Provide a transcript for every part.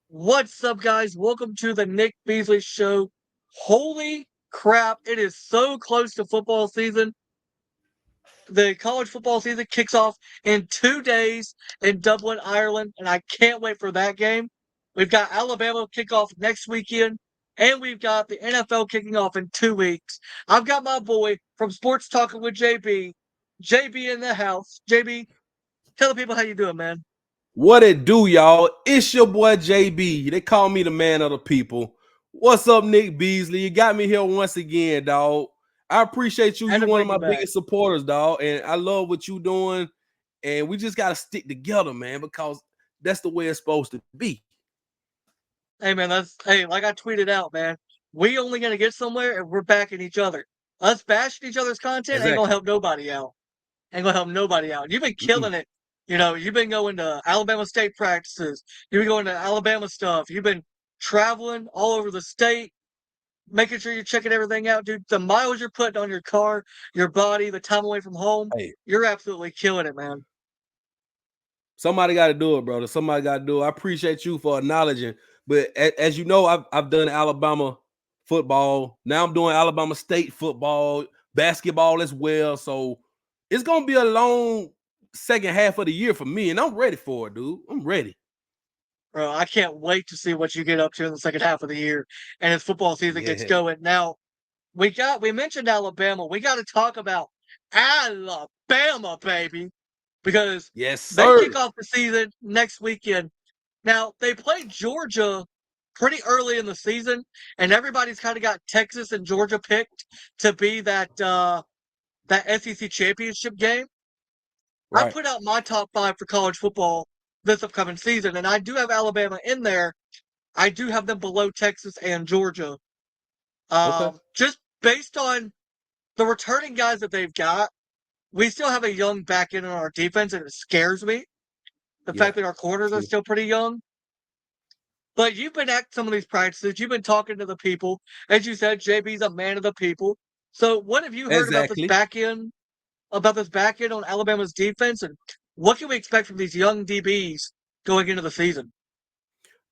What's up, guys? Welcome to the Nick Beasley Show. Holy crap, it is so close to football season. The college football season kicks off in 2 days in Dublin, Ireland, and I can't wait for that game. We've got Alabama kickoff next weekend, and we've got the NFL kicking off in 2 weeks. I've got my boy from Sports Talking with JB. JB in the house. JB, tell the people how you doing, man. What it do, y'all? It's your boy JB. They call me the man of the people. What's up, Nick Beasley? You got me here once again, dog. I appreciate you. Had You to one of bring my you back. biggest supporters, dog. And I love what you doing. And we just gotta stick together, man, because that's the way it's supposed to be. Hey man, like I tweeted out, man. We only gonna get somewhere if we're backing each other. Us bashing each other's content ain't gonna Exactly. help nobody out. Ain't gonna help nobody out. You've been Mm-mm. killing it. You've been going to Alabama State practices. You've been going to Alabama stuff. You've been traveling all over the state, making sure you're checking everything out, dude. The miles you're putting on your car, your body, the time away from home, Hey, you're absolutely killing it, man. somebody got to do it, brother. Somebody got to do it. I appreciate you for acknowledging. But as you know, I've done Alabama football. Now I'm doing Alabama State football, basketball as well. So it's gonna be a long second half of the year for me, and I'm ready for it, dude. I'm ready. Bro, I can't wait to see what you get up to in the second half of the year and as football season gets Yeah. going. Now, we mentioned Alabama. We got to talk about Alabama, baby, because Yes, they sir. kick off the season next weekend. Now they played Georgia pretty early in the season, and everybody's kind of got Texas and Georgia picked to be that SEC championship game. I Right. put out my top five for college football this upcoming season, and I do have Alabama in there. I do have them below Texas and Georgia. Okay. Just based on the returning guys that they've got, we still have a young back end on our defense, and it scares me. The Yeah. fact that our corners are True. still pretty young. But you've been at some of these practices, you've been talking to the people. As you said, JB's a man of the people. So what have you heard Exactly. about this back end on Alabama's defense, and what can we expect from these young DBs going into the season?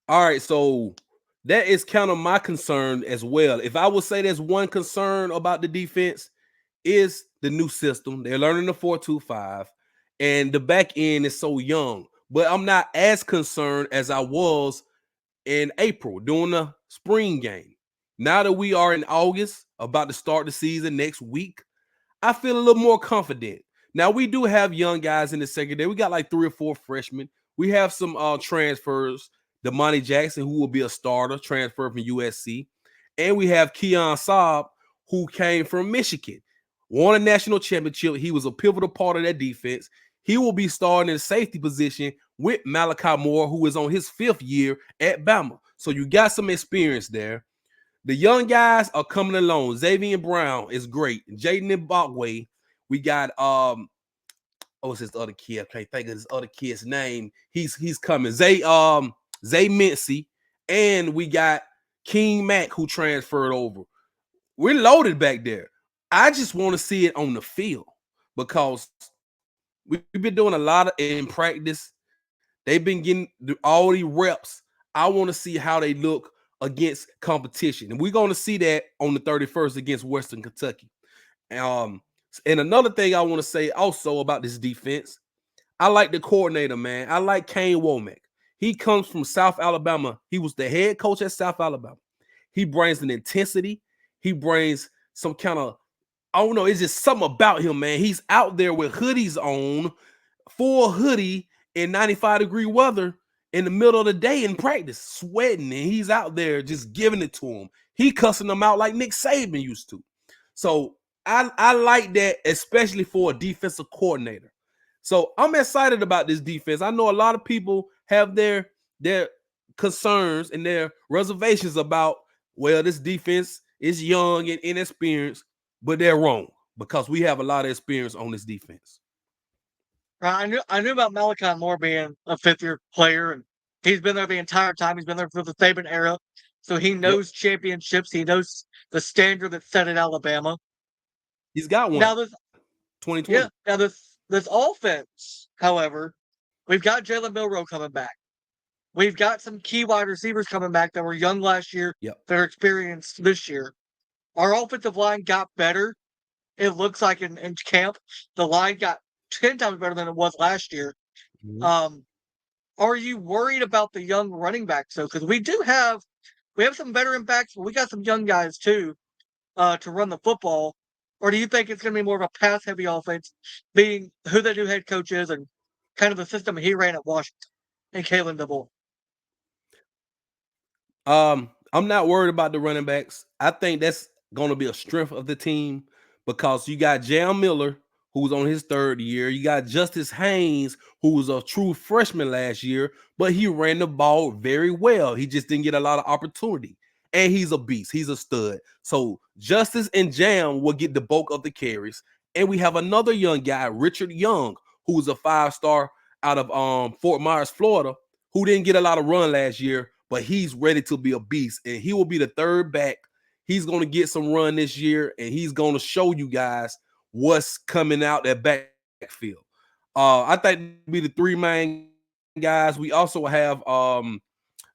All right. So that is kind of my concern as well. If I would say there's one concern about the defense, is the new system. They're learning the 4-2-5, and the back end is so young. But I'm not as concerned as I was in April during the spring game. Now that we are in August, about to start the season next week, I feel a little more confident. Now we do have young guys in the secondary. We got like 3 or 4 freshmen. We have some transfers. Damani Jackson, who will be a starter, transferred from USC, and we have Keon Saab, who came from Michigan, won a national championship. He was a pivotal part of that defense. He will be starting in the safety position with Malachi Moore, who is on his 5th year at Bama. So you got some experience there. The young guys are coming along. Xavier Brown is great. Jaden Mbakwe. We got what's his other kid? I can't think of his other kid's name. He's coming. Zay Mincy. And we got King Mack, who transferred over. We're loaded back there. I just want to see it on the field because we've been doing a lot of in practice. They've been getting all the reps. I want to see how they look against competition. And we're going to see that on the 31st against Western Kentucky. Um, and another thing I want to say also about this defense, I like the coordinator, man. I like Kane Womack. He comes from South Alabama. He was the head coach at South Alabama. He brings an intensity. He brings some kind of, I don't know, it's just something about him, man. He's out there with hoodies on, full hoodie in 95-degree weather in the middle of the day in practice, sweating, and he's out there just giving it to him. He cussing them out like Nick Saban used to. So I like that, especially for a defensive coordinator. So I'm excited about this defense. I know a lot of people have their concerns and their reservations about, well, this defense is young and inexperienced, but they're wrong because we have a lot of experience on this defense. Right, I knew about Malachi Moore being a fifth year player, and he's been there the entire time. He's been there for the Saban era, so he Yep, knows championships. He knows the standard that's set at Alabama. he's got one. Now this, 2020. yeah, now this offense, however, we've got Jalen Milrow coming back. We've got some key wide receivers coming back that were young last year Yep. that are experienced this year. Our offensive line got better. It looks like in camp, the line got 10 times better than it was last year. Mhm. Um, are you worried about the young running backs though? Because we have some veteran backs, but we got some young guys too to run the football. Or do you think it's going to be more of a pass heavy offense, being who the new head coach is and kind of the system he ran at Washington and Kalen DeBoer? I'm not worried about the running backs. I think that's going to be a strength of the team because you got Jam Miller, who's on his third year. You got Justice Haynes, who was a true freshman last year, but he ran the ball very well. He just didn't get a lot of opportunity. And he's a beast. He's a stud. So Justice and Jam will get the bulk of the carries. And we have another young guy, Richard Young, who's a 5-star out of Fort Myers, Florida, who didn't get a lot of run last year, but he's ready to be a beast, and he will be the third back. He's going to get some run this year, and he's going to show you guys what's coming out that backfield. I think be the three main guys. We also have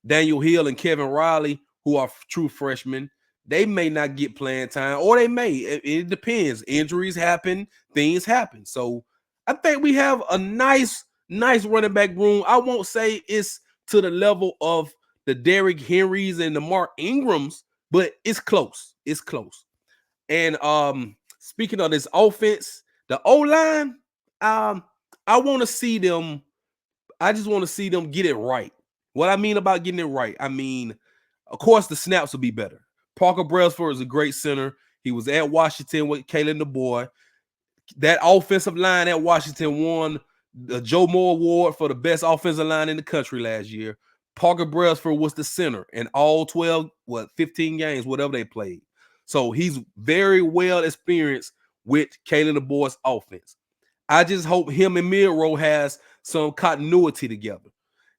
Daniel Hill and Kevin Riley, who are true freshmen. They may not get playing time, or they may. It depends. Injuries happen, things happen. So I think we have a nice running back room. I won't say it's to the level of the Derrick Henrys and the Mark Ingrams, but it's close. It's close. And speaking of this offense, the O-line, I want to see them. I just want to see them get it right. What I mean about getting it right, I mean, of course, the snaps will be better. Parker Brailsford is a great center. He was at Washington with Kalen DeBoer. That offensive line at Washington won the Joe Moore Award for the best offensive line in the country last year. Parker Brailsford was the center in all 15 games, whatever they played. So he's very well experienced with Kalen DeBoer's offense. I just hope him and Miro has some continuity together.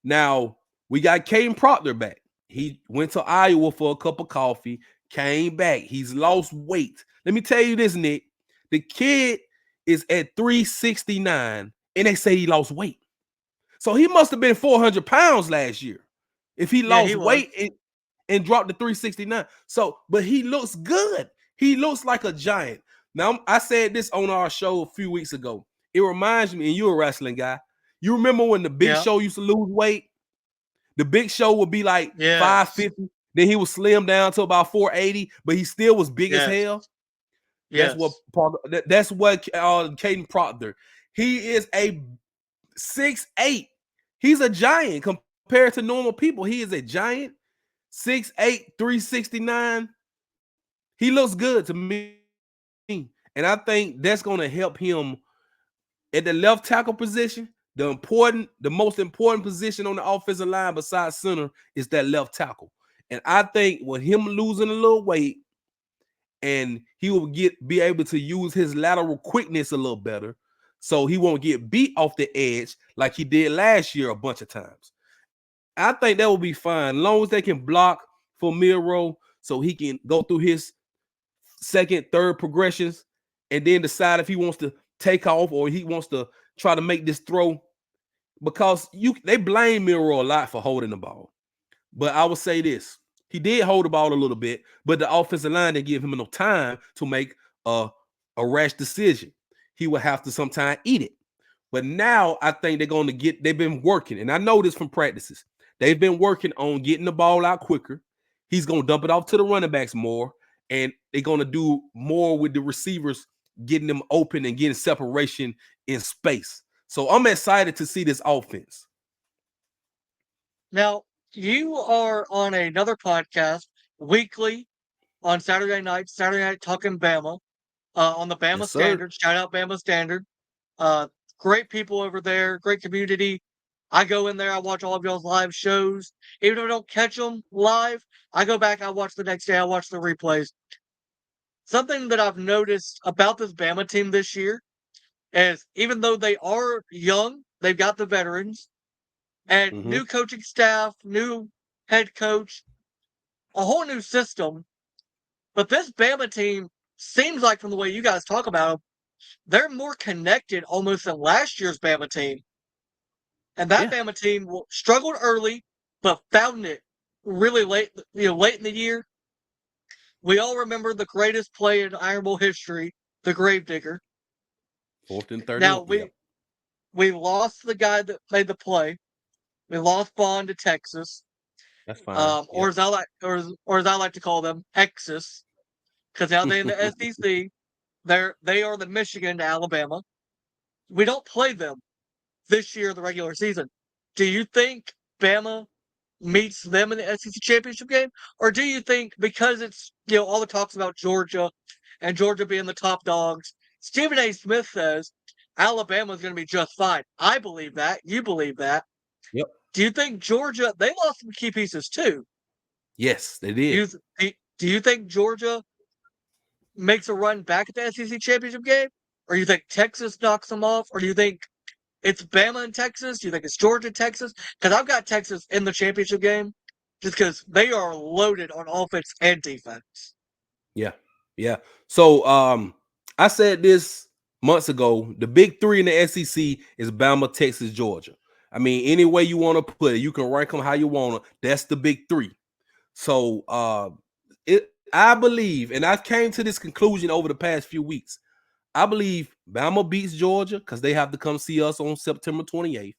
Now, we got Caden Proctor back. He went to Iowa for a cup of coffee, came back. He's lost weight. Let me tell you this, Nick. The kid is at 369, and they say he lost weight. So he must have been 400 pounds last year if he Yeah, he lost was. weight and dropped to 369. So, but he looks good. He looks like a giant. Now, I said this on our show a few weeks ago. It reminds me, and you're a wrestling guy. You remember when the Big Yeah. Show used to lose weight? The Big Show would be like Yes. 550. Then he would slim down to about 480, but he still was big as Yes. hell. That's what Yes. that's what Caden Proctor. He is a 6'8". He's a giant compared to normal people. He is a giant, 6'8", 369. He looks good to me. And I think that's going to help him at the left tackle position. The most important position on the offensive line besides center is that left tackle. And I think with him losing a little weight, and he will be able to use his lateral quickness a little better, so he won't get beat off the edge like he did last year a bunch of times. I think that will be fine, as long as they can block for Miro, so he can go through his second, third progressions, and then decide if he wants to take off or he wants to try to make this throw. Because they blame Miro a lot for holding the ball. But I would say this: he did hold the ball a little bit, but the offensive line didn't give him enough time to make a rash decision. He would have to sometimes eat it. But now I think they've been working, and I know this from practices. They've been working on getting the ball out quicker. He's going to dump it off to the running backs more, and they're going to do more with the receivers, getting them open and getting separation in space. So I'm excited to see this offense. Now, you are on another podcast weekly on Saturday night talking Bama, on the Bama Yes, sir. Standard. Shout out Bama Standard. Uh, Great people over there, great community. I go in there, I watch all of y'all's live shows. Even if I don't catch them live, I go back, I watch the next day, I watch the replays. Something that I've noticed about this Bama team this year is even though they are young, they've got the veterans and Mm-hmm. new coaching staff, new head coach, a whole new system. But this Bama team seems like, from the way you guys talk about them, they're more connected almost than last year's Bama team. And that Yeah. Bama team struggled early. but found it really late, late in the year. We all remember the greatest play in Iron Bowl history, the Gravedigger. 4th and Now 31. Yep, we lost the guy that made the play. We lost Bond to Texas, that's fine. or Yep. or as I like to call them, Texas, because now they're in the SEC. They are the Michigan to Alabama. We don't play them this year in the regular season. Do you think Bama meets them in the SEC championship game, or do you think because it's all the talks about Georgia and Georgia being the top dogs, Stephen A. Smith says Alabama is going to be just fine. I believe that. You believe that. Yep. Do you think Georgia? They lost some key pieces too. Yes, they Do did. do you think Georgia makes a run back at the SEC championship game, or you think Texas knocks them off, or do you think it's Bama and Texas? Do you think it's Georgia and Texas? Because I've got Texas in the championship game, just because they are loaded on offense and defense. Yeah. Yeah. So I said this months ago. The big three in the SEC is Bama, Texas, Georgia. I mean, any way you want to put it, you can rank them how you want to. That's the big three. So I believe, and I came to this conclusion over the past few weeks. I believe Bama beats Georgia because they have to come see us on September 28th.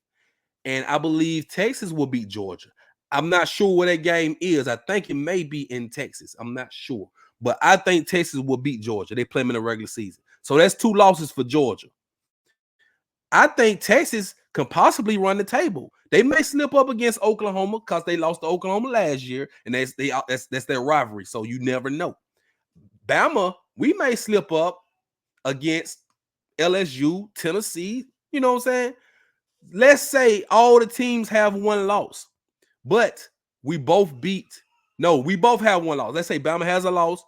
And I believe Texas will beat Georgia. I'm not sure where that game is. I think it may be in Texas. I'm not sure. But I think Texas will beat Georgia. They play them in the regular season. So that's 2 losses for Georgia. I think Texas can possibly run the table. They may slip up against Oklahoma because they lost to Oklahoma last year, and that's their rivalry. So you never know. Bama, we may slip up against LSU, Tennessee. You know what I'm saying? Let's say all the teams have 1 loss, but we both we both have 1 loss. Let's say Bama has a loss,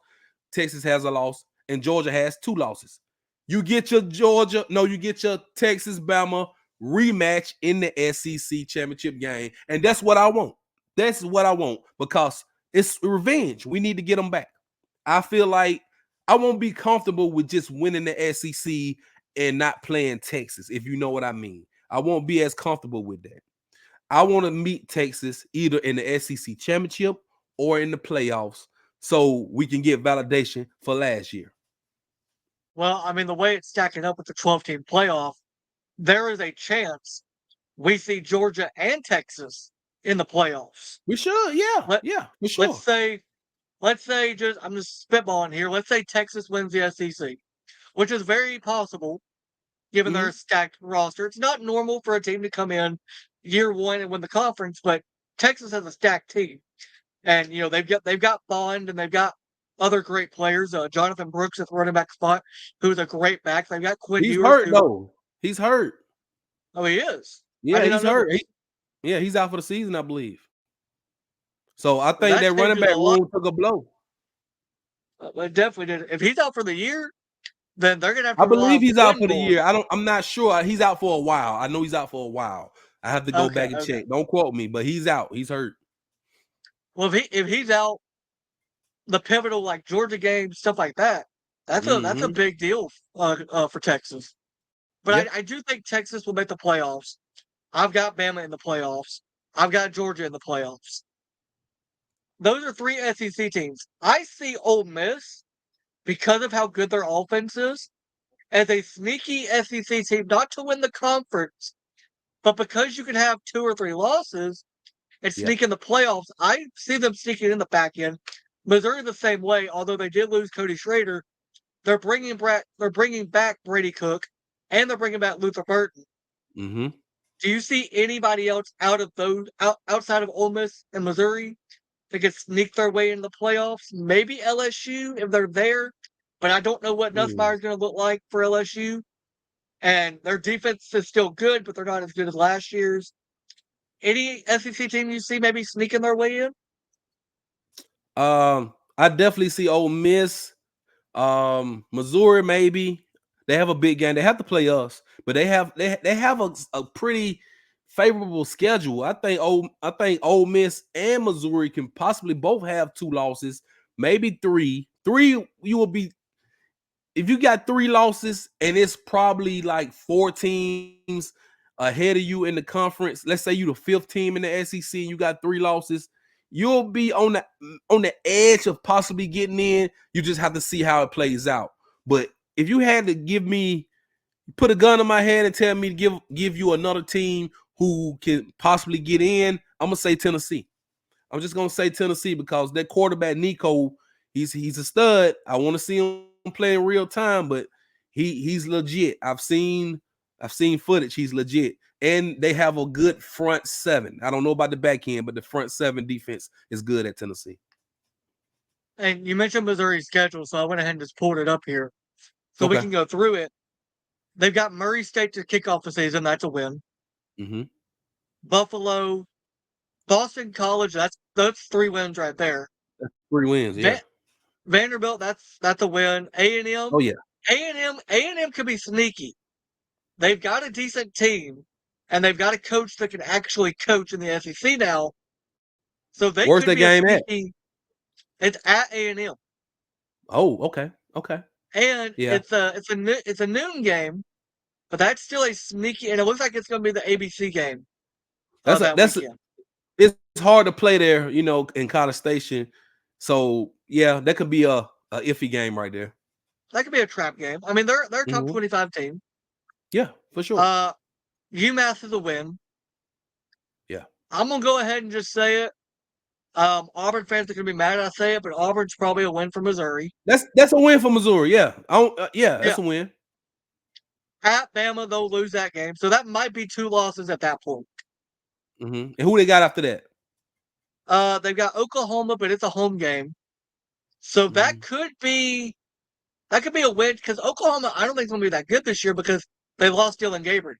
Texas has a loss, and Georgia has 2 losses. You get your you get your Texas Bama rematch in the SEC championship game, and that's what I want. That's what I want because it's revenge. We need to get them back. I feel like I won't be comfortable with just winning the SEC and not playing Texas, if you know what I mean. I won't be as comfortable with that. I want to meet Texas either in the SEC championship or in the playoffs so we can get validation for last year. Well, I mean, the way it's stacking up with the 12-team playoff, there is a chance we see Georgia and Texas in the playoffs. We should, yeah, Let yeah, for let's sure. say just I'm just spitballing here. Let's say Texas wins the SEC, which is very possible given their Mhm. stacked roster. It's not normal for a team to come in year one and win the conference, but Texas has a stacked team, and they've got Bond and they've got other great players. Jonathan Brooks at the running back spot, who's a great back. They've got Quinn He's Ewers, hurt who though. He's hurt. he is. I Yeah, did he's not know hurt. this. Yeah, he's out for the season, I believe. So I think That that running changes a back lot. room took a blow. It definitely did. If he's out for the year, then they're gonna have I to rely believe on he's out Quinn for the more. year. I'm not sure. He's out for a while. I know he's out for a while. I have to go Okay, back and okay. check. Don't quote me, but he's out. He's hurt. Well, if he's out, the pivotal like Georgia games, stuff like that, that's a Mm-hmm. big deal for Texas. But Yeah. I do think Texas will make the playoffs. I've got Bama in the playoffs. I've got Georgia in the playoffs. Those are 3 SEC teams. I see Ole Miss because of how good their offense is as a sneaky SEC team, not to win the conference, but because you can have 2 or 3 losses and Yeah. sneak in the playoffs. I see them sneaking in the back end. Missouri the same way, although they did lose Cody Schrader. They're bringing back Brady Cook, and they're bringing back Luther Burton. Mm-hmm. Do you see anybody else outside of Ole Miss and Missouri that could sneak their way into the playoffs? Maybe LSU if they're there, but I don't know what Mm. Nussmeier's going to look like for LSU. And their defense is still good, but they're not as good as last year's. Any SEC team you see maybe sneaking their way in? I definitely see Ole Miss. Missouri maybe they have a big game. They have to play us, but they have a pretty favorable schedule. I think Ole Miss and Missouri can possibly both have 2 losses, maybe 3. 3 you will be if you got 3 losses and it's probably like 4 teams ahead of you in the conference, let's say you the fifth team in the SEC and you got 3 losses, you'll be on the edge of possibly getting in. You just have to see how it plays out. But if you had to put a gun in my head and tell me to give you another team who can possibly get in, I'm gonna say Tennessee. I'm just gonna say Tennessee because that quarterback Nico, he's a stud. I want to see him play in real time, but he's legit. I've seen footage. He's legit, and they have a good front seven. I don't know about the back end, but the front seven defense is good at Tennessee. And you mentioned Missouri's schedule, so I went ahead and just pulled it up here so we Okay. can go through it. They've got Murray State to kick off the season. That's a win. Mm-hmm. Buffalo, Boston College. That's 3 wins right there. 3 wins. Yeah. Vanderbilt. That's a win. A&M. Oh yeah. A&M could be sneaky. They've got a decent team, and they've got a coach that can actually coach in the SEC now. So they Where's could that be a game at? sneaky. It's at A&M, Oh, okay. Okay. and Yeah. it's a noon game, but that's still a sneaky, and it looks like it's going to be the ABC game that weekend. It's hard to play there, in College Station. So yeah, that could be a iffy game right there. That could be a trap game. I mean, they're a top Mhm. 25 team. Yeah, for sure. UMass is a win. Yeah. I'm gonna go ahead and just say it. Auburn fans are gonna be mad I say it, but Auburn's probably a win for Missouri. That's a win for Missouri. Yeah. Yeah. That's a win. At Bama, they'll lose that game. So that might be 2 losses at that point. And who they got after that? They've got Oklahoma, but it's a home game. So that could be a win because Oklahoma, I don't think is gonna be that good this year because they lost Dylan Gabriel.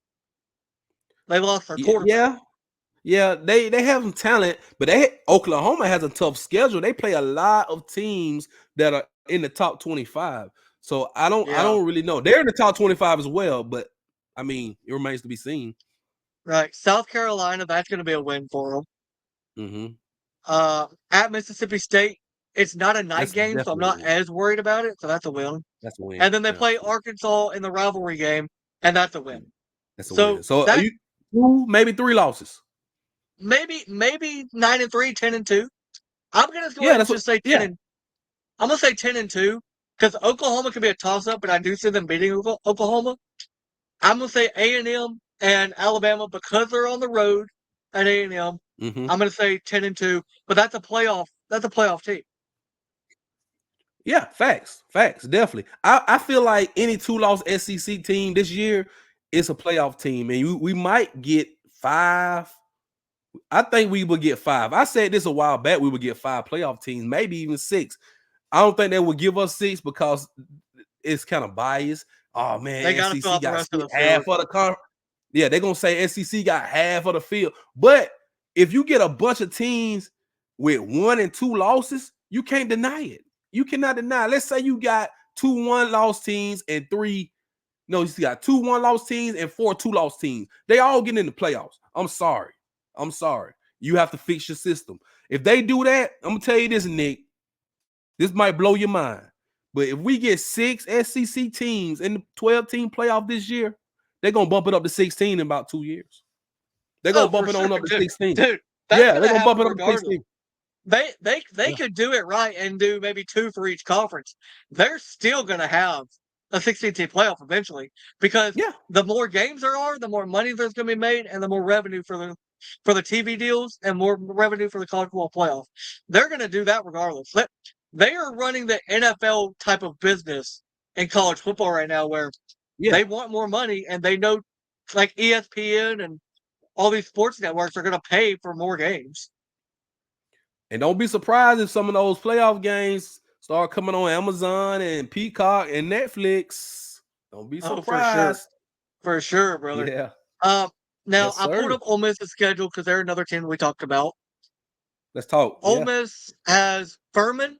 They lost their quarterback. Yeah. Yeah, they have some talent, but Oklahoma has a tough schedule. They play a lot of teams that are in the top 25. So I Yeah. don't really know. They're in the top 25 as well, but I mean, it remains to be seen. Right. South Carolina, that's gonna be a win for them. Mm-hmm. At Mississippi State, it's not a night That's game, so I'm definitely a not win. as worried about it. So that's a win. That's a win. And then they Yeah, play Arkansas in the rivalry game, and that's a win. that's a win. So So are that you 2, maybe 3 losses? maybe 9-3, 10-2. I'm gonna go Yeah, ahead and that's what. just say Yeah. I'm gonna say 10-2 because Oklahoma could be a toss up, but I do see them beating Oklahoma. I'm gonna say A&M and Alabama because they're on the road at A&M. Mm-hmm. I'm gonna say 10-2, but that's a playoff. That's a playoff team. Yeah, facts, definitely. I feel like any 2-loss SEC team this year is a playoff team, and we might get 5. I think we would get 5. I said this a while back. We would get 5 playoff teams, maybe even 6. I don't think they would give us 6 because it's kind of biased. Oh They man, got to fill SEC out the got rest of the half field. of the conference. Yeah, they're gonna say SEC got half of the field. But if you get a bunch of teams with 1 and 2 losses, you can't deny it. You cannot deny. Let's say you got 2 1-loss teams and 3. No, you got 2 1-loss teams and 4 2-loss teams. They all get in the playoffs. I'm sorry. You have to fix your system. If they do that, I'm gonna tell you this, Nick. This might blow your mind. But if we get 6 SEC teams in the 12-team playoff this year, they're gonna bump it up to 16 in about 2 years. They're gonna Oh, bump for it sure, on up to dude. 16. Dude, that's Yeah, they're gonna gonna bump happen it up to regardless. 16. They Yeah. could do it right and do maybe 2 for each conference. They're still gonna have a 16-team playoff eventually because Yeah. the more games there are, the more money there's gonna be made, and the more revenue for the TV deals and more revenue for the college football playoff. They're gonna do that regardless. They are running the NFL type of business in college football right now, where Yeah. they want more money and they know, like ESPN and all these sports networks are gonna pay for more games. And don't be surprised if some of those playoff games start coming on Amazon and Peacock and Netflix. Don't be Oh, surprised. for sure, brother. Yeah. Um, Now Yes, I pulled sir. up Ole Miss's schedule because they're another team we talked about. Let's talk. Ole Yeah. Miss has Furman,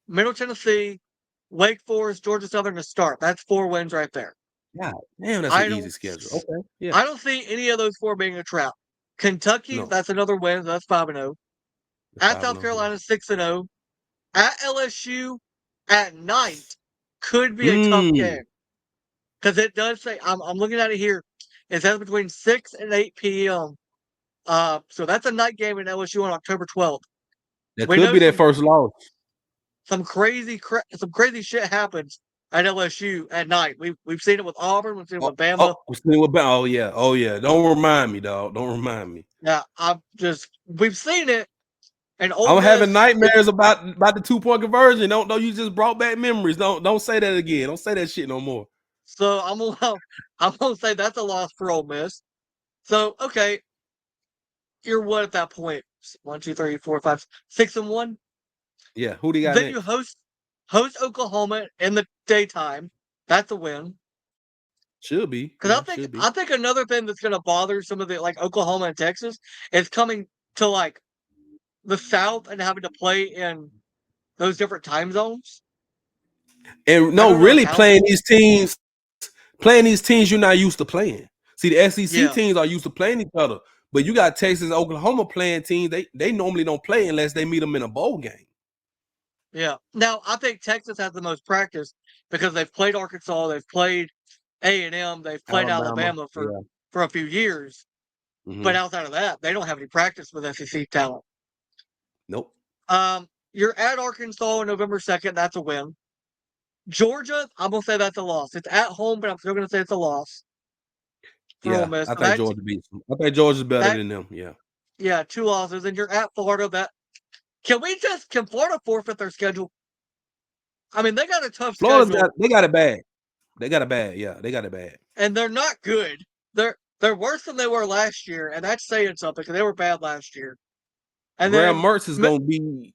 Middle Tennessee, Wake Forest, Georgia Southern to start. That's 4 wins right there. Yeah. Damn, that's an I easy don't, schedule. Okay. Yeah. I don't see any of those 4 being a trap. Kentucky, No. that's another win. That's 5-0. The At 5 South 0. Yeah. Carolina, 6-0. At LSU, at night, could be a tough Mm. game because it does say I'm looking at it here. It's has between 6 and 8 p.m. So that's a night game in LSU on October 12th. That We could know be their first loss. some crazy shit happens at LSU at night. We've seen it with Auburn, we've seen it with Bama. Oh yeah, oh yeah. Don't remind me, dog. Don't remind me. Yeah, we've seen it. And Ole I'm having Miss, nightmares about the 2-point conversion. Don't you just brought back memories. Don't say that again. Don't say that shit no more. so I'm gonna say that's a loss for Ole Miss. So okay, you're what at that point? 1, 2, 3, 4, 5, 6-1. Yeah, who they got Then you next? host Oklahoma in the daytime. That's a win. Should be. Because Yeah, should be. I think another thing that's gonna bother some of the like Oklahoma and Texas is coming to like the South and having to play in those different time zones. And I no, don't know really how. playing these teams you're not used to playing. See, the SEC Yeah, teams are used to playing each other, but you got Texas, Oklahoma playing teams. They normally don't play unless they meet them in a bowl game. yeah. Now I think Texas has the most practice because they've played Arkansas, they've played A&M, they've played Alabama, Alabama yeah. for a few years. Mm-hmm. But outside of that, they don't have any practice with SEC talent. Nope. You're at Arkansas on November 2nd. That's a win. Georgia, I'm gonna say that's a loss. It's at home, but I'm still gonna say it's a loss for Ole Yeah, Miss. I So think Georgia beats them. I think Georgia's better that than them. Yeah. yeah, 2 losses, and you're at Florida. That can Florida forfeit their schedule? I mean, they got a tough schedule, They got it bad. They got it bad. Yeah, they got it bad. and they're not good. They're worse than they were last year, and that's saying something because they were bad last year. And Graham then Mertz is gonna be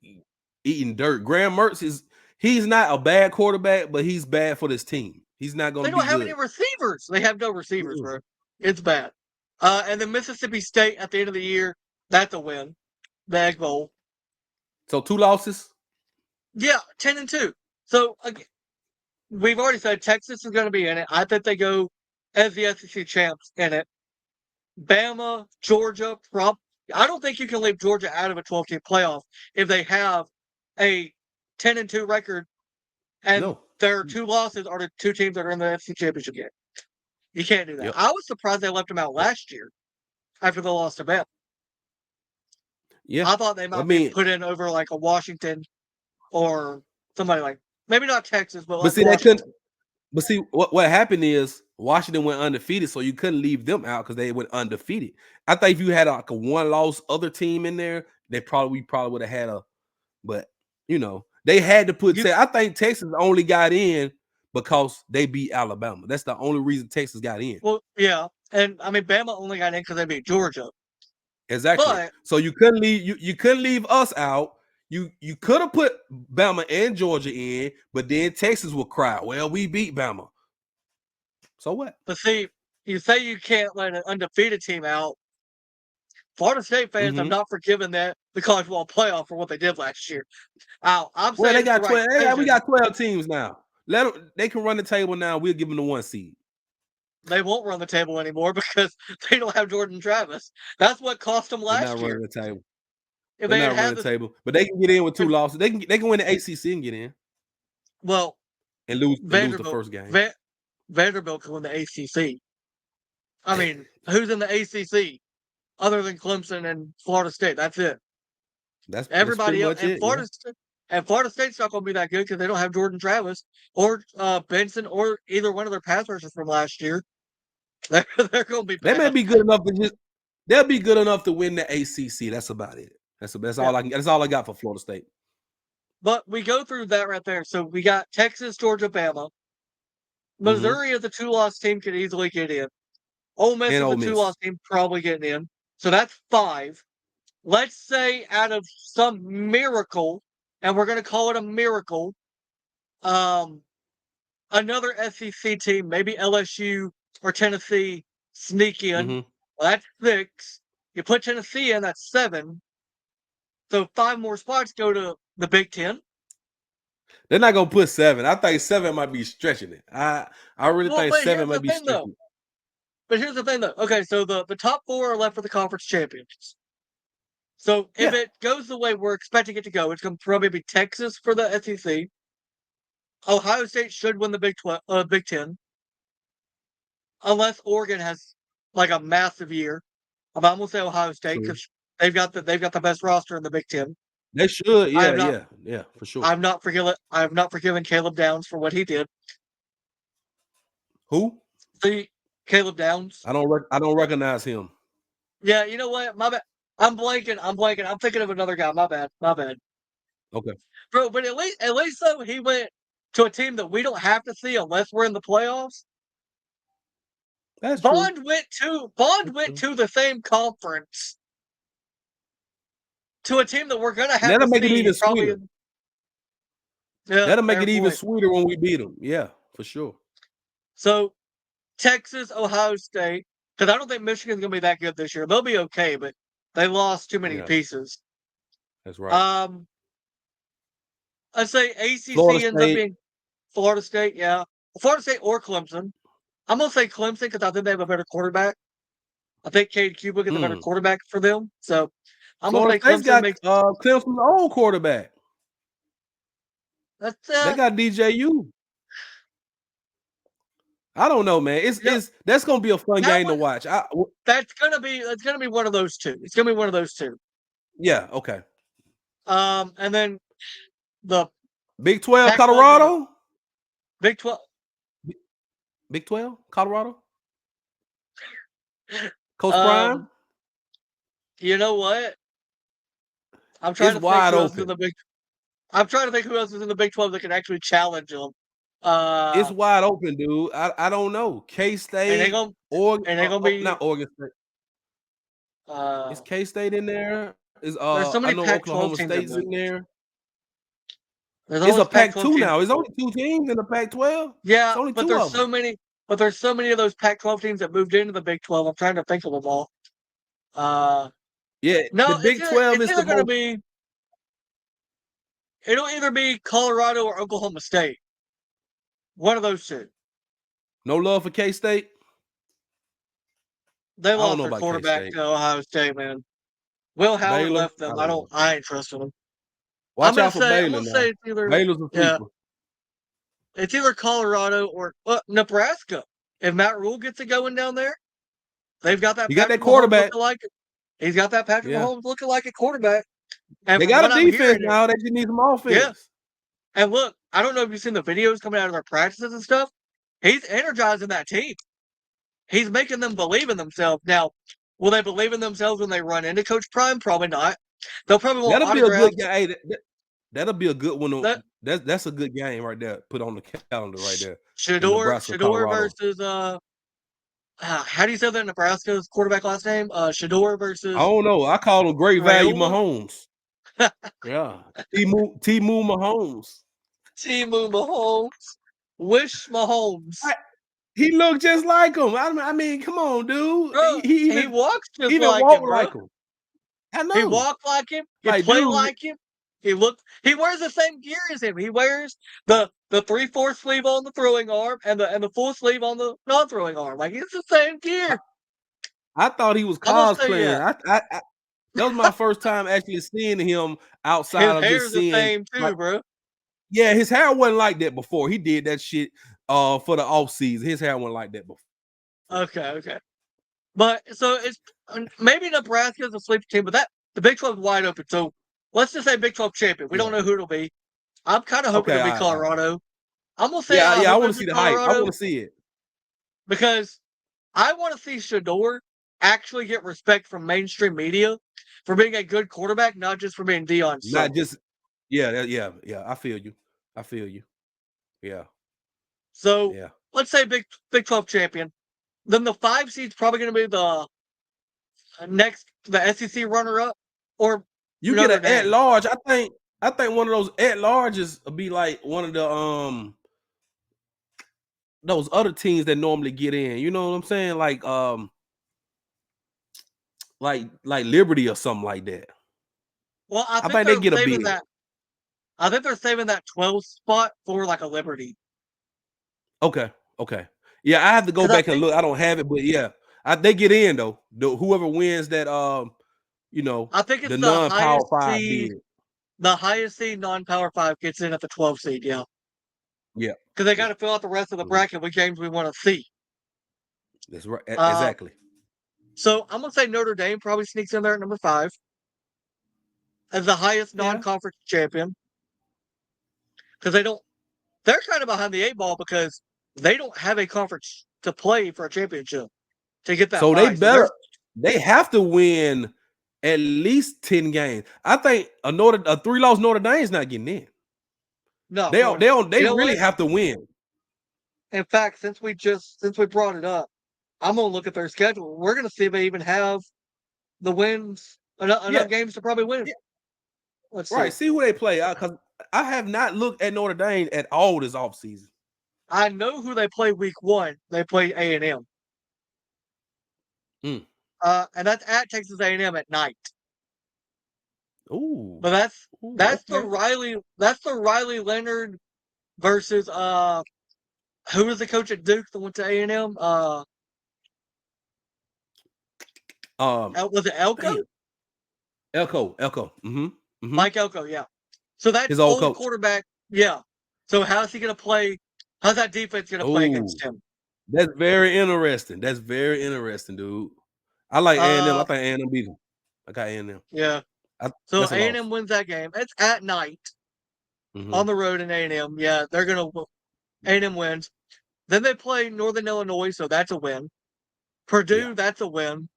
eating dirt. Graham Mertz he's not a bad quarterback, but he's bad for this team. He's not they gonna don't be have any good. receivers. They have no receivers, Mm-mm. bro. It's bad. And then Mississippi State at the end of the year, that's a win. The Egg Bowl. So 2 losses. Yeah, 10-2. So again, we've already said Texas is going to be in it. I think they go as the SEC champs in it. Bama, Georgia, I don't think you can leave Georgia out of a 12-team playoff if they have a 10-2 record and No. their 2 losses are the 2 teams that are in the SEC championship game. You can't do that. Yep. I was surprised they left them out last year after the loss to Bama. Yeah. I thought they I might be mean, put in over like a Washington or somebody like maybe not Texas, but but like see, they couldn't. Washington. But see, what happened is Washington went undefeated, so you couldn't leave them out because they went undefeated. I think if you had like a 1-loss other team in there, we probably would have had a. But they had to put. You I think Texas only got in because they beat Alabama. That's the only reason Texas got in. Well, yeah, and I mean Bama only got in because they beat Georgia, Exactly. but So you couldn't leave you couldn't leave us out. You could have put Bama and Georgia in, but then Texas will cry. Well, we beat Bama. So what? see, you say you can't let an undefeated team out. Florida State fans have Mm-hmm. not forgiven the college football playoff for what they did last year. I'm Well, saying they it's the got right 12. We decision. got 12 teams now. Let them. They can run the table now. We'll give them the 1 seed. They won't run the table anymore because they don't have Jordan Travis. That's what cost them They're not last year. running the table. If They're they not running had the this, table, but they can get in with 2 if, losses. They can win the ACC and get in well, and lose the Vanderbilt, first game. Vanderbilt can win the ACC. I mean, who's in the ACC other than Clemson and Florida State? That's it. That's pretty Everybody else, much it. Yeah. And Florida State's not going to be that good because they don't have Jordan Travis or Benson or either one of their pass rushers from last year. They're going to be They may bad. be good enough to just. They'll be good enough to win the ACC. That's about it. That's Yeah, all I can. That's all I got for Florida State but we go through that right there. So we got Texas, Georgia, Bama. mm-hmm. Missouri as a 2-loss team could easily get in. Ole Miss and as Ole a Miss. 2-loss team probably getting in. So that's 5. Let's say out of some miracle, and we're going to call it a miracle, um, another SEC team, maybe LSU or Tennessee, sneak in. Mm-hmm. Well, that's 6. You put Tennessee in, that's 7. So 5 more spots go to the Big Ten. They're not gonna put 7. I think 7 might be stretching it. I really Well, think but 7 here's the might be thing, though. stretching it. Okay, so the top 4 are left for the conference champions. So if Yeah. it goes the way we're expecting it to go, it's going to probably be Texas for the SEC. Ohio State should win the Big 10, unless Oregon has like a massive year. I'm gonna say Ohio State True. because they've got the best roster in the Big Ten. They should. I Yeah, have not yeah, for sure. I'm not forgiving Caleb Downs for what he did. Who? See, Caleb Downs. I don't recognize him. Yeah, you know what? My bad. I'm blanking. I'm thinking of another guy. My bad. My bad. Okay. Bro, but at least though he went to a team that we don't have to see unless we're in the playoffs. That's true. Bond That's went true. to the same conference to a team that we're gonna have to That'll make it see even probably. sweeter. Yeah, That'll make fair it even point. sweeter when we beat them. Yeah, for sure. So Texas, Ohio State, because I don't think Michigan's gonna be that good this year. They'll be okay, but they lost too many Yeah, pieces. that's right. Um, I'd say Florida ACC ends up State. being Florida State. Yeah, Florida State or Clemson. I'm gonna say Clemson because I think they have a better quarterback. I think Cade Cubic is a better Mm. quarterback for them. So I'm gonna Florida say State's Clemson got makes Clemson's old quarterback. that's They got DJU. I don't know, man. yeah, It's that's gonna be a fun that game to one watch. that's gonna be one of those two. It's gonna be one of those two. Yeah, okay. And then the Big 12, Pac-12 runner, Colorado. Big 12. Big 12, Colorado. Coach Prime. Um, you know what? I'm trying It's to think wide who else is in open. the Big. I'm trying to think who else is in the Big 12 that can actually challenge them. It's Uh, wide open, dude. I don't know. K and they State, gonna Oregon, and they gonna be. not Oregon State. Is Uh, K State in there? Is there's so I many know Pac-12 Oklahoma teams in State's there. in there. There's It's a always Pac-2 Pac-12 teams. now. It's only 2 teams in the Pac-12. It's Yeah, only but two there's of so them. many. But there's so many of those Pac-12 teams that moved into the Big 12. I'm trying to think of them all. Uh, Yeah, the no, Big 12 it's is the either gonna most. be it'll either be Colorado or Oklahoma State. One of those two. No love for K State. They I don't lost know their about K quarterback State. to Ohio State, man. Will Howard Baylor. left I them. don't know. I ain't trusting them. Watch out for I'm Baylor gonna now. say it's either Baylor's a yeah, sleeper. it's either Colorado or Nebraska. If Matt Rule gets it going down there, they've got that You got that Patrick Mahomes quarterback. looking like he's got that Patrick Yeah. Mahomes looking like a quarterback. And They from got what a I'm defense hearing, now. They just need some yeah. offense. And look, I don't know if you've seen the videos coming out of their practices and stuff. He's energizing that team. He's making them believe in themselves. Now, will they believe in themselves when they run into Coach Prime? Probably not. They'll probably want That'll be a good autographs. game. Hey, that'll be a good one. That That's a good game right there. Put on the calendar right there. The Nebraska Shador Colorado. versus how do you say that Nebraska's quarterback last name? Shador I versus don't know. I call him great value Rayola. Mahomes. Yeah. T-Moo Mahomes. Timu Mahomes. Wish Mahomes. He looked just like him. I mean, come on, dude. Bro, He he walks he just even like him, walked bro. like him. I He know. walked like him. He Like, played dude, like him. He wears the same gear as him. He wears the 3/4 sleeve on the throwing arm and the full sleeve on the non-throwing arm. Like it's the same gear. I thought he was I'm gonna say yeah. cosplaying. That was my first time actually seeing him outside His of just hair's the seeing same like, too, bro. yeah, his hair wasn't like that before. He did that shit for the off season. His hair wasn't like that before. Okay. But so it's maybe Nebraska's a sleeper team, but the Big 12 is wide open. So let's just say Big 12 champion. We Yeah. don't know who it'll be. I'm kind of hoping Okay, it'll be all right. Colorado. I'm gonna say Yeah, I yeah, I hope want to it's see in the hype. I want Colorado to see it. because I want to see Shador actually get respect from mainstream media for being a good quarterback, not just for being Deion's son. Not just yeah. I feel you. I feel you. Yeah, So yeah. let's say Big 12 champion. Then the 5 seed's probably going to be the the SEC runner up or You get Notre an at Dame. large. I think one of those at larges will be like one of the those other teams that normally get in. You know what I'm saying? Like Liberty or something like that. Well, I I think think they they're get a saving bid. that. I think they're saving that 12th spot for like a Liberty Okay, okay. Yeah, I have to go because I back and think look. I don't have it, but yeah, they get in though. Whoever wins that, you know, it's the the non-power highest five seed. bid. The highest seed non-power 5 gets in at the 12 seed. Yeah, Yeah, because they got yeah. to fill out the rest of the Mhm. bracket with games we want to see. That's right. Uh, Exactly. So I'm gonna say Notre Dame probably sneaks in there at number 5 as the highest Yeah. non-conference champion because they're kind of behind the 8 ball because they don't have a conference to play for a championship to get that So they bye. So they have to win at least 10 games. I think a 3-loss Notre Dame's not getting in. no, They no. You know really what? have to win. In fact, since we brought it up, I'm gonna look at their schedule. We're gonna see if they even have the wins Yeah, enough games to probably win. yeah, Let's see. right. See who they play. Because I have not looked at Notre Dame at all this offseason. I know who they play week 1. They play A&M. Mm. And that's at Texas A&M at night. Ooh. But that's the Okay. Riley Leonard versus who was the coach at Duke that went to A&M? Was it Elko? Damn. Elko. Mm-hmm. Mm-hmm. Mike Elko, yeah. So that's His old old coach. quarterback, yeah. So how's he gonna play? How's that defense gonna play Ooh. against him? That's very interesting. That's very interesting, dude. I like A&M. I think A&M beat them. I got A&M. Yeah. So That's a loss. A&M wins that game. It's at night Mm-hmm. on the road in A&M. Yeah, they're gonna A&M wins. Then they play Northern Illinois, so that's a win. Yeah. Purdue, that's a win.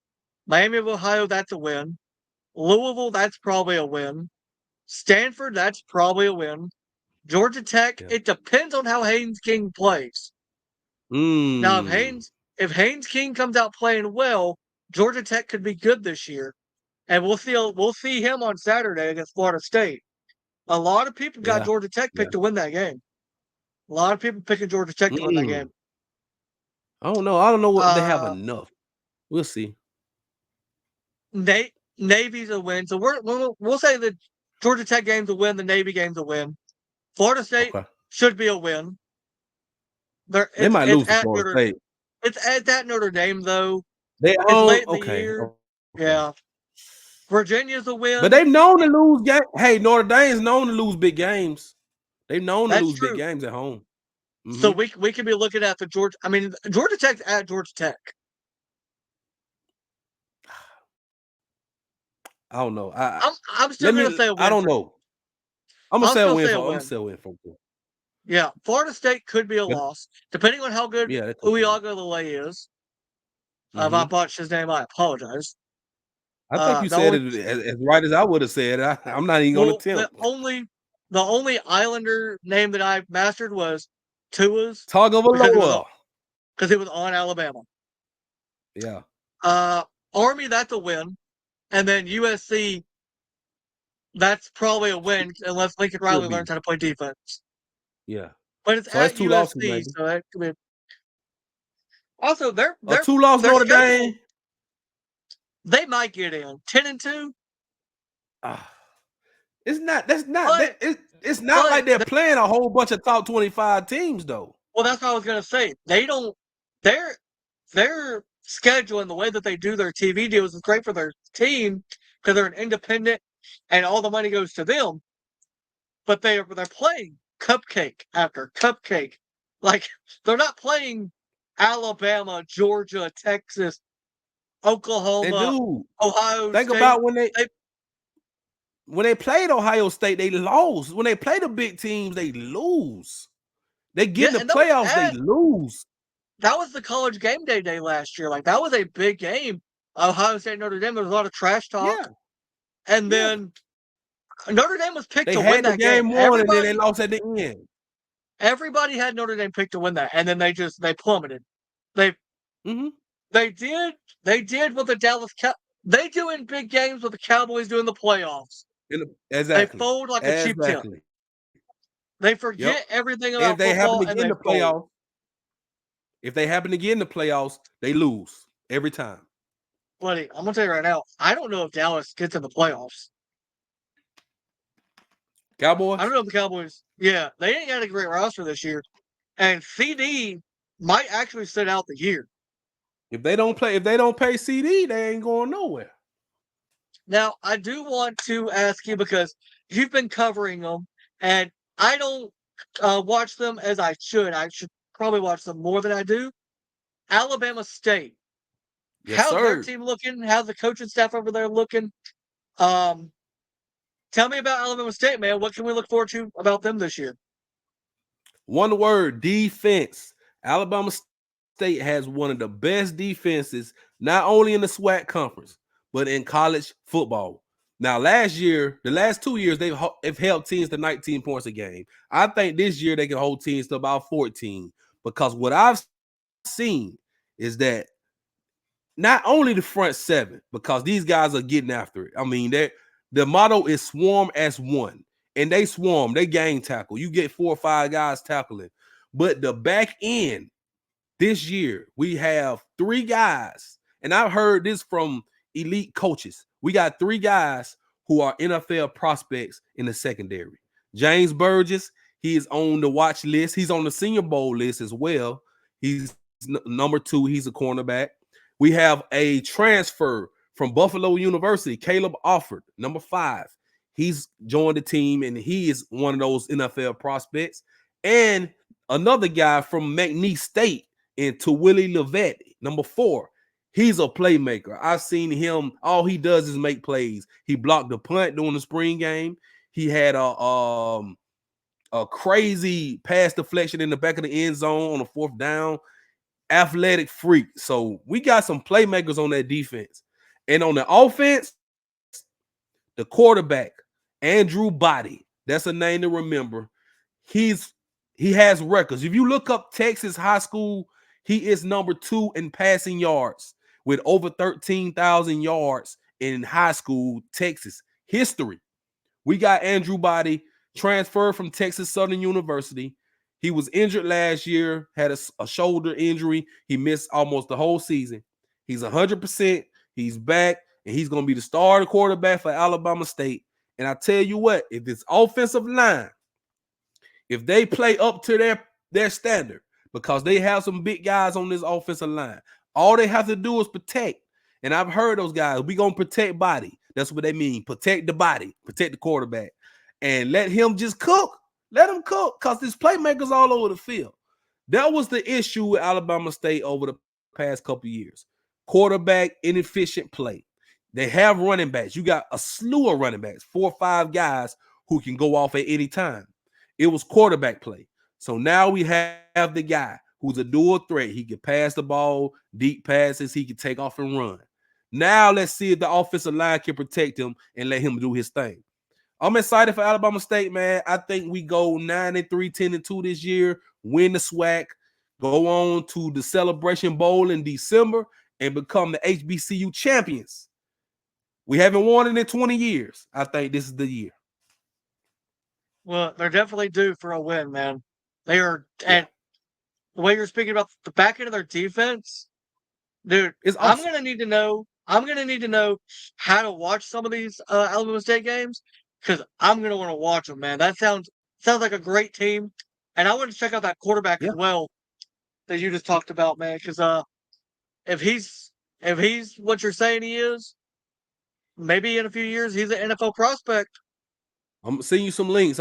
Miami of Ohio, that's a win. Louisville, that's probably a win. Stanford, that's probably a win. Georgia Tech, Yeah. it depends on how Haynes King plays. Now, Mm. if Haynes King comes out playing well, Georgia Tech could be good this year, and we'll see him on Saturday against Florida State. A lot of people got Yeah. Georgia Tech Yeah. picked to win that game. A lot of people picking Georgia Tech to win that Mm. game. I don't know. I don't know what they have Uh, enough. We'll see. Navy's a win, so we'll say the Georgia Tech game's a win, the Navy game's a win. Florida State Okay. should be a win. They might It's lose to at Florida State. Notre Dame though. They It's own late in the okay. year. Okay. Yeah. Virginia's a But win. they've known to lose games. Hey, Notre Dame's known to lose big games. They've known to That's lose big true. games at home. So Mm-hmm. we could be looking at Georgia Tech's at Georgia Tech. I don't know. I'm still gonna say a I win don't for know. I'm gonna I'll say a still win say a for I'm gonna win. say a win for them. Yeah. Florida State could be a But loss, depending on how good yeah, that could be. Uiagalelei is. If I Mm-hmm. botched his name, I apologize. I think you The said only it as right as I would have said. I'm not even gonna well, attempt. the only Islander name that I mastered was Tua's Tagovailoa. because he was on Alabama. Yeah. Uh, Army, that's a win, and then USC, that's probably a win unless Lincoln Should Riley be. learns how to play defense. Yeah. But it's So that's at 2 losses, USC, maybe. so that could be. Also, A 2-loss their Notre schedule, Dame. they might get in 10-2, Ah, it's not. That's not. but It's not but like they're playing a whole bunch of top 25 teams, though. well, that's what I was gonna say. They don't. Their their schedule and the way that they do their TV deals is great for their team because they're an independent and all the money goes to them. But they're playing cupcake after cupcake. Like they're not playing Alabama, Georgia, Texas, And Oklahoma, dude, Ohio think State. about They, when they played Ohio State, they lost. When they play the big teams, they lose. They get yeah, in the and that was playoffs, they at lose. that was the college game day last year. Like that was a big game. Ohio State, Notre Dame. There was a lot of trash talk, Yeah, and yeah. then Notre Dame was picked They to win had the that game. game won, and then they lost at the end. Everybody had Notre Dame picked to win that, and then they plummeted. They Mm-hmm. they did what the they do in big games what the Cowboys do in the playoffs. They Exactly. fold like a cheap tip. Exactly. They Yep. forget everything If about they happen football to and get in they the fold. playoffs, they lose every time. Buddy, I'm gonna tell you right now, I don't know if Dallas gets in the playoffs. I don't Cowboys. know if the Cowboys. Yeah, they ain't got a great roster this year, and CD might actually sit out the year. If they don't pay CD, they ain't going nowhere. Now, I do want to ask you because you've been covering them, and I don't watch them as I should. I should probably watch them more than I do. Alabama State. Yes, How's their sir. team looking? How's the coaching staff over there looking? Um, Tell me about Alabama State, man. What can we look forward to about them this year? One word, defense. Alabama State has one of the best defenses, not only in the SWAC conference, but in college football. Now, last year, the last 2 years, they've held teams to 19 points a game. I think this year they can hold teams to about 14, because what I've seen is that not only the front seven, because these guys are getting after it. I mean, the motto is swarm as one, and they swarm, they gang tackle. You get 4 or 5 guys tackling, but the back end this year we have 3 guys, and I've heard this from elite coaches. We got 3 guys who are NFL prospects in the secondary. James Burgess, he is on the watch list. He's on the Senior Bowl list as well. He's number 2. He's a cornerback. We have a transfer from Buffalo University, Caleb Offord, number 5. He's joined the team, and he is one of those NFL prospects. And another guy from McNeese State, into Willie Levette, number 4. He's a playmaker. I've seen him. All he does is make plays. He blocked the punt during the spring game. He had a crazy pass deflection in the back of the end zone on a 4th down. Athletic freak. So we got some playmakers on that defense. And on the offense, the quarterback, Andrew Body. That's a name to remember. He has records. If you look up Texas high school, he is number 2 in passing yards with over 13,000 yards in high school Texas history. We got Andrew Body, transferred from Texas Southern University. He was injured last year, had a shoulder injury. He missed almost the whole season. He's 100%. He's back, and he's going to be the starting quarterback for Alabama State. And I tell you what, if this offensive line, if they play up to their standard, because they have some big guys on this offensive line, all they have to do is protect. And I've heard those guys, we going to protect Body. That's what they mean. Protect the body, protect the quarterback, and let him just cook. Let him cook, because there's playmakers all over the field. That was the issue with Alabama State over the past couple years. Quarterback inefficient play. They have running backs. You got a slew of running backs, 4 or 5 guys who can go off at any time. It was quarterback play. So now we have the guy who's a dual threat. He can pass the ball, deep passes. He can take off and run. Now let's see if the offensive line can protect him and let him do his thing. I'm excited for Alabama State, man. I think we go 9-3, 10-2 this year, win the SWAC, go on to the Celebration Bowl in December, and become the HBCU champions. We haven't won it in 20 years. I think this is the year. Well, they're definitely due for a win, man. They are, Yeah. and the way you're speaking about the back end of their defense, dude, It's I'm awesome. gonna need to know. I'm gonna need to know how to watch some of these Alabama State games, because I'm gonna want to watch them, man. That sounds like a great team, and I want to check out that quarterback as Yeah. well that you just talked about, man. Because if he's if he's what you're saying he is, maybe in a few years he's an NFL prospect. I'm gonna send you some links.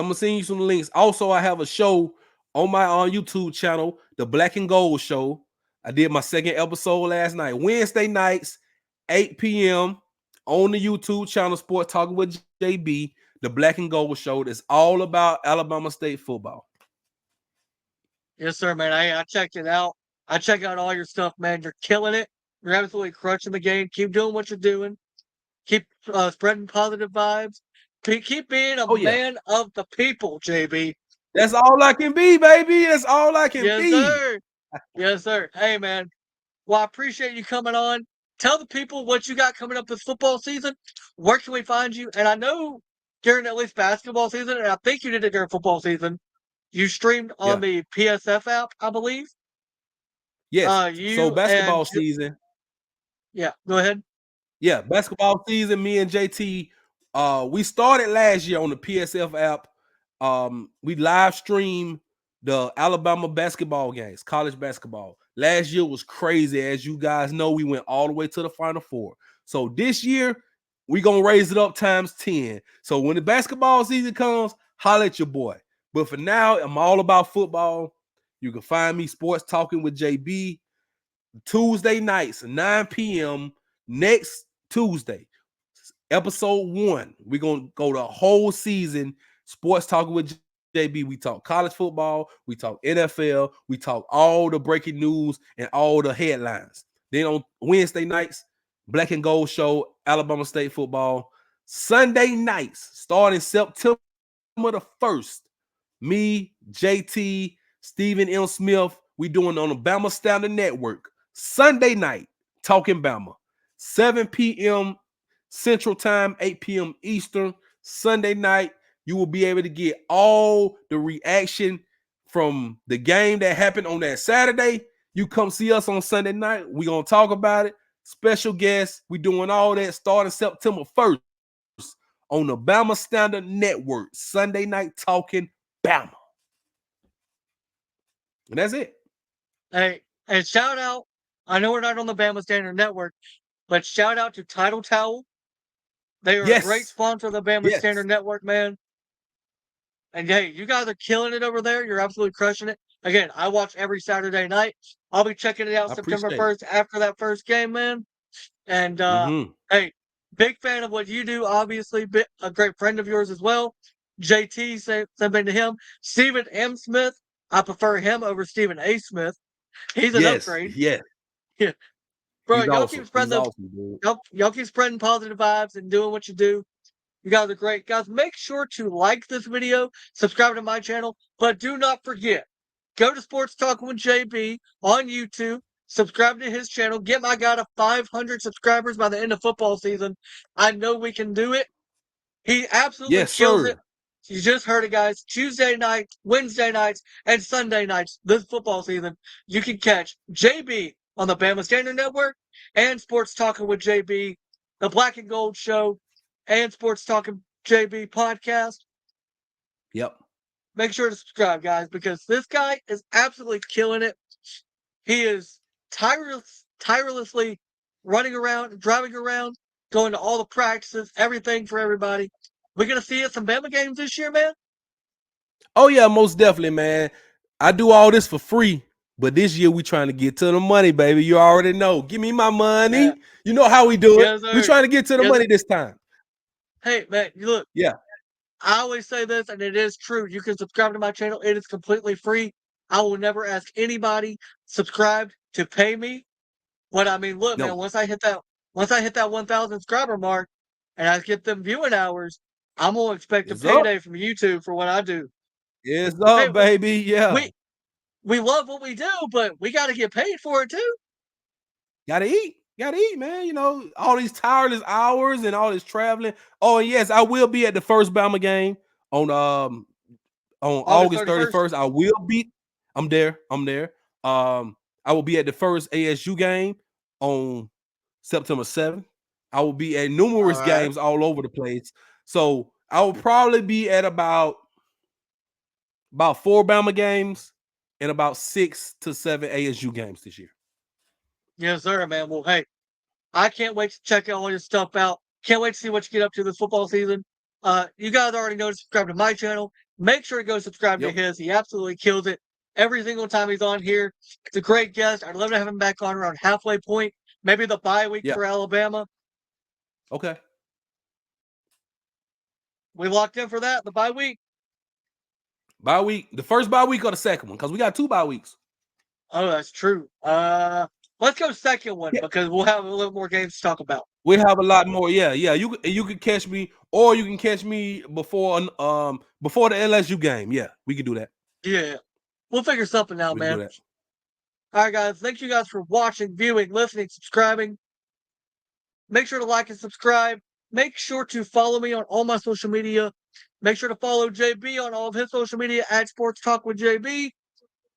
Also, I have a show on my YouTube channel, the Black and Gold Show. I did my 2nd episode last night, Wednesday nights, 8 p.m. on the YouTube channel, Sport Talking with JB, the Black and Gold Show. That's all about Alabama State football. Yes, sir, man. I checked it out. I check out all your stuff, man. You're killing it. You're absolutely crushing the game. Keep doing what you're doing. Keep spreading positive vibes. Keep being a Oh yeah, man of the people, JB. that's all I can be, baby. That's all I can Yes, be. sir. Yes, sir. Hey, man. Well, I appreciate you coming on. Tell the people what you got coming up this football season. Where can we find you? And I know during at least basketball season, and I think you did it during football season, you streamed on Yeah. the PSF app, I believe. Yes. So You and basketball season. yeah, go ahead. Yeah, basketball season. Me and JT, we started last year on the PSF app. We live stream the Alabama basketball games, college basketball. Last year was crazy, as you guys know. We went all the way to the Final Four. So this year we gonna raise it up times 10. So when the basketball season comes, holla at your boy. But for now, I'm all about football. You can find me Sports Talking with JB. Tuesday nights, 9 p.m. next Tuesday. Episode 1. We're gonna go the whole season. Sports Talking with JB. We talk college football, we talk NFL, we talk all the breaking news and all the headlines. Then on Wednesday nights, Black and Gold Show, Alabama State football. Sunday nights, starting September the 1st, me, JT, Stephen M. Smith, we doing on the Bama Standard Network. Sunday night, Talking Bama. 7 p.m. Central Time, 8 p.m. Eastern. Sunday night, you will be able to get all the reaction from the game that happened on that Saturday. You come see us on Sunday night. We're going to talk about it. Special guests. We doing all that starting September 1st on the Bama Standard Network. Sunday night Talking Bama. And that's it. Hey, and shout out. I know we're not on the Bama Standard Network, but shout out to Title Towel. They are a great sponsor of the Bama Standard Network, man. And hey, you guys are killing it over there. You're absolutely crushing it. Again, I watch every Saturday night. I'll be checking it out September 1st after that first game, man. And hey, big fan of what you do. Obviously, a great friend of yours as well. JT, same thing to him. Stephen M. Smith, I prefer him over Stephen A. Smith. He's an upgrade. Yeah. Bro, y'all keep spreading y'all keep spreading positive vibes and doing what you do. You guys are great. Guys, make sure to like this video, subscribe to my channel, but do not forget, go to Sports Talking with JB on YouTube, subscribe to his channel, get my guy to 500 subscribers by the end of football season. I know we can do it. He absolutely kills it. You just heard it, guys. Tuesday nights, Wednesday nights, and Sunday nights this football season, you can catch JB on the Bama Standard Network and Sports Talking with JB, the Black and Gold Show, and Sports Talking JB podcast. Yep. Make sure to subscribe, guys, because this guy is absolutely killing it. He is tirelessly running around, driving around, going to all the practices, everything for everybody. We're going to see some Bama games this year, man? Oh, yeah, most definitely, man. I do all this for free, but this year we trying to get to the money, baby. You already know. Give me my money. Yeah. You know how we do it. We're trying to get to the money this time. Hey, man, look. Yeah. I always say this, and it is true. You can subscribe to my channel. It is completely free. I will never ask anybody subscribed to pay me. But I mean, look, man, once I hit that 1,000 subscriber mark and I get them viewing hours, I'm gonna expect a payday from YouTube for what I do. It's up, baby. Yeah. We love what we do, but we gotta get paid for it too. Gotta eat, man. You know, all these tireless hours and all this traveling. Oh, and yes, I will be at the first Bama game on August 31st. I will be. I'm there. I will be at the first ASU game on September 7th. I will be at numerous games all over the place. So I will probably be at about 4 Bama games and about 6 to 7 ASU games this year. Yes, sir, man. Well, hey, I can't wait to check all your stuff out. Can't wait to see what you get up to this football season. You guys already know to subscribe to my channel. Make sure to go subscribe to his. He absolutely kills it every single time he's on here. It's a great guest. I'd love to have him back on around halfway point. Maybe the bye week for Alabama. Okay. We locked in for that, the bye week? Bye week. The first bye week or the second one? Because we got 2 bye weeks. Oh, that's true. Let's go second one because we'll have a little more games to talk about. We have a lot more. Yeah. You can catch me, or you can catch me before the LSU game. Yeah, we can do that. Yeah. We'll figure something out, man. All right, guys. Thank you guys for watching, viewing, listening, subscribing. Make sure to like and subscribe. Make sure to follow me on all my social media. Make sure to follow JB on all of his social media at Sports Talk with JB.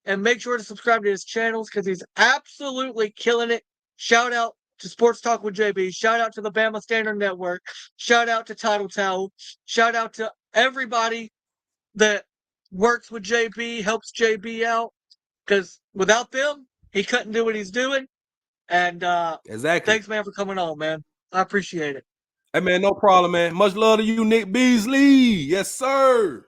And make sure to subscribe to his channels because he's absolutely killing it. Shout out to Sports Talk with JB. Shout out to the Bama Standard Network. Shout out to Title Towel. Shout out to everybody that works with JB, helps JB out. Because without them, he couldn't do what he's doing. And exactly. Thanks, man, for coming on, man. I appreciate it. Hey, man, no problem, man. Much love to you, Nick Beasley. Yes, sir.